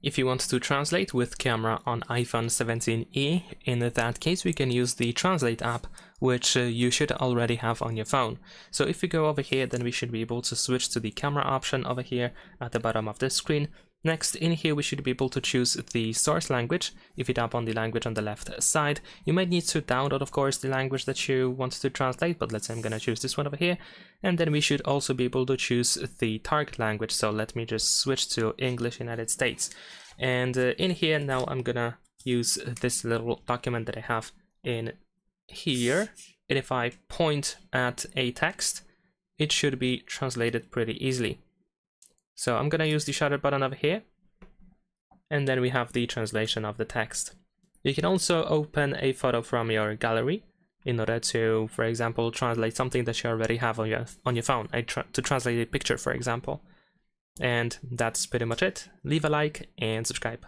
If you want to translate with camera on iPhone 17e, in that case we can use the Translate app, which you should already have on your phone. So if we go over here, then we should be able to switch to the camera option over here at the bottom of the screen. Next, in here we should be able to choose the source language. If you tap on the language on the left side, you might need to download, of course, the language that you want to translate, but let's say I'm going to choose this one over here. And then we should also be able to choose the target language. So let me just switch to English United States. And in here now I'm going to use this little document that I have in here. And if I point at a text, it should be translated pretty easily. So I'm going to use the shutter button over here, and then we have the translation of the text. You can also open a photo from your gallery in order to, for example, translate something that you already have on your phone, to translate a picture, for example. And that's pretty much it. Leave a like and subscribe.